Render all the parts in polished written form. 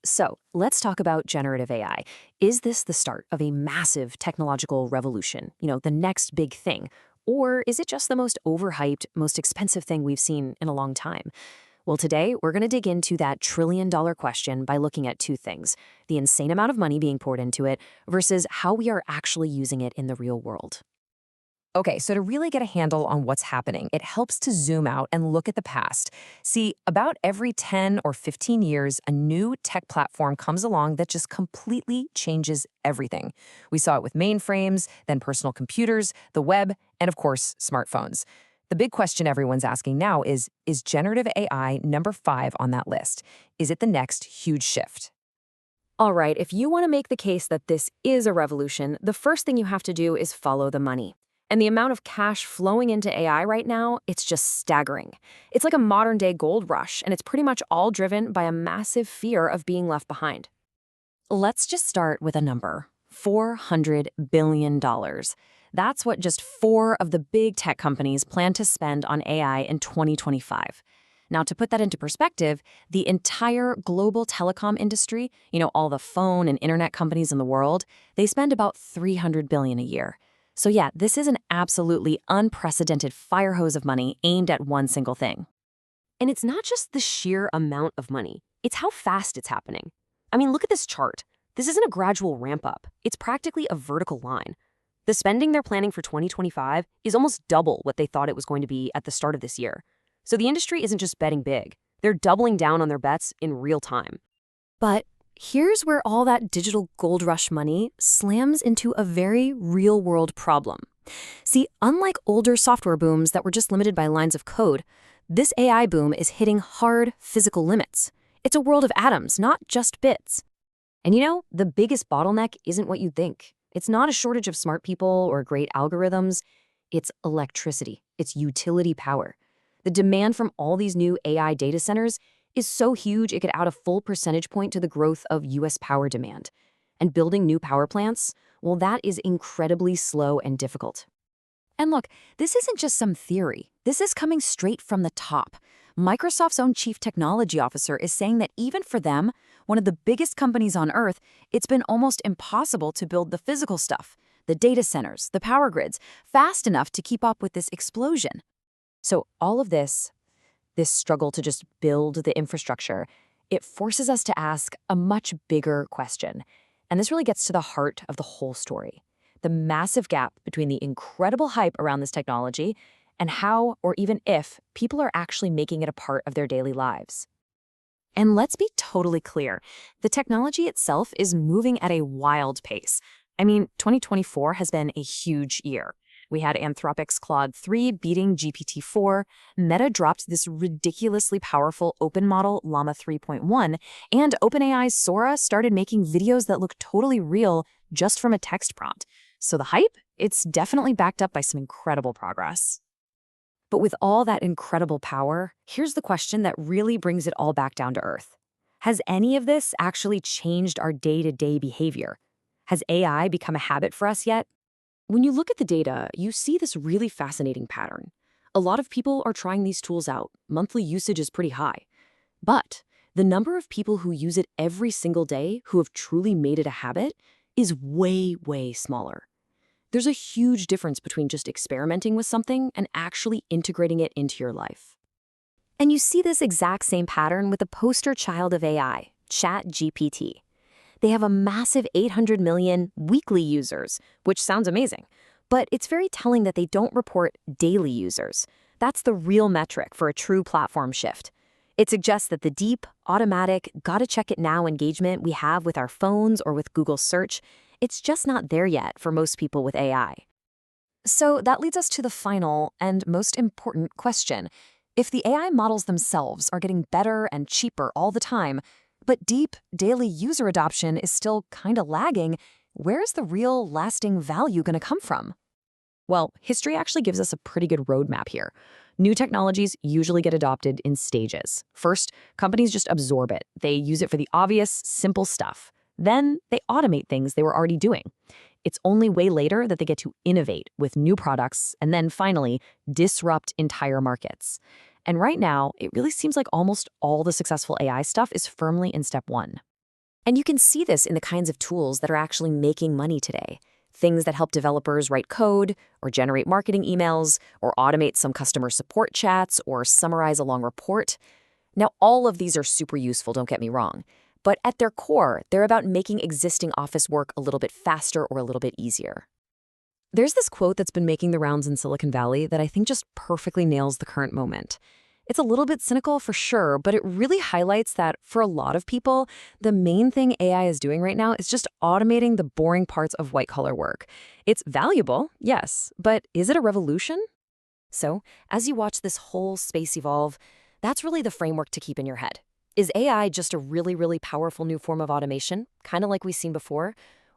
So let's talk about generative AI. Is this the start of a massive technological revolution? The next big thing? Or is it just the most overhyped, most expensive thing we've seen in a long time? Well, today we're going to dig into that trillion-dollar question by looking at two things: the insane amount of money being poured into it versus how we are actually using it in the real world. Okay, so to really get a handle on what's happening, it helps to zoom out and look at the past. See, about every 10 or 15 years, a new tech platform comes along that just completely changes everything. We saw it with mainframes, then personal computers, the web, and of course, smartphones. The big question everyone's asking now is generative AI number 5 on that list? Is it the next huge shift? All right, if you want to make the case that this is a revolution, the first thing you have to do is follow the money. And the amount of cash flowing into AI right now, it's just staggering. It's like a modern-day gold rush, and it's pretty much all driven by a massive fear of being left behind. Let's just start with a number: $400 billion. That's what just four of the big tech companies plan to spend on AI in 2025. Now, to put that into perspective, the entire global telecom industry, all the phone and internet companies in the world, they spend about $300 billion a year. So yeah, this is an absolutely unprecedented fire hose of money aimed at one single thing. And it's not just the sheer amount of money, it's how fast it's happening. I mean, look at this chart. This isn't a gradual ramp up. It's practically a vertical line. The spending they're planning for 2025 is almost double what they thought it was going to be at the start of this year. So the industry isn't just betting big. They're doubling down on their bets in real time. But here's where all that digital gold rush money slams into a very real-world problem. See, unlike older software booms that were just limited by lines of code, this AI boom is hitting hard physical limits. It's a world of atoms, not just bits. And the biggest bottleneck isn't what you'd think. It's not a shortage of smart people or great algorithms. It's electricity. It's utility power. The demand from all these new AI data centers is so huge it could add a full percentage point to the growth of US power demand. And building new power plants, well, that is incredibly slow and difficult. And look, this isn't just some theory. This is coming straight from the top. Microsoft's own chief technology officer is saying that even for them, one of the biggest companies on Earth, it's been almost impossible to build the physical stuff, the data centers, the power grids, fast enough to keep up with this explosion. So all of this struggle to just build the infrastructure, it forces us to ask a much bigger question. And this really gets to the heart of the whole story: the massive gap between the incredible hype around this technology and how, or even if, people are actually making it a part of their daily lives. And let's be totally clear, the technology itself is moving at a wild pace. I mean, 2024 has been a huge year. We had Anthropic's Claude 3 beating GPT-4, Meta dropped this ridiculously powerful open model Llama 3.1, and OpenAI's Sora started making videos that look totally real just from a text prompt. So the hype, it's definitely backed up by some incredible progress. But with all that incredible power, here's the question that really brings it all back down to earth. Has any of this actually changed our day-to-day behavior? Has AI become a habit for us yet? When you look at the data, you see this really fascinating pattern. A lot of people are trying these tools out. Monthly usage is pretty high. But the number of people who use it every single day, who have truly made it a habit, is way, way smaller. There's a huge difference between just experimenting with something and actually integrating it into your life. And you see this exact same pattern with the poster child of AI, ChatGPT. They have a massive 800 million weekly users, which sounds amazing. But it's very telling that they don't report daily users. That's the real metric for a true platform shift. It suggests that the deep, automatic, gotta-check-it-now engagement we have with our phones or with Google Search, it's just not there yet for most people with AI. So that leads us to the final and most important question. If the AI models themselves are getting better and cheaper all the time, but deep, daily user adoption is still kind of lagging, where's the real, lasting value going to come from? Well, history actually gives us a pretty good roadmap here. New technologies usually get adopted in stages. First, companies just absorb it. They use it for the obvious, simple stuff. Then they automate things they were already doing. It's only way later that they get to innovate with new products and then finally disrupt entire markets. And right now, it really seems like almost all the successful AI stuff is firmly in step one. And you can see this in the kinds of tools that are actually making money today. Things that help developers write code, or generate marketing emails, or automate some customer support chats, or summarize a long report. Now, all of these are super useful, don't get me wrong. But at their core, they're about making existing office work a little bit faster or a little bit easier. There's this quote that's been making the rounds in Silicon Valley that I think just perfectly nails the current moment. It's a little bit cynical for sure, but it really highlights that for a lot of people, the main thing AI is doing right now is just automating the boring parts of white-collar work. It's valuable, yes, but is it a revolution? So, as you watch this whole space evolve, that's really the framework to keep in your head. Is AI just a really, really powerful new form of automation, kind of like we've seen before?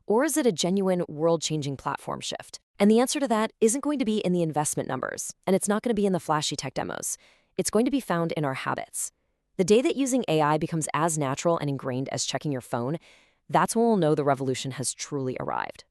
Or is it a genuine world-changing platform shift? And the answer to that isn't going to be in the investment numbers, and it's not going to be in the flashy tech demos. It's going to be found in our habits. The day that using AI becomes as natural and ingrained as checking your phone, that's when we'll know the revolution has truly arrived.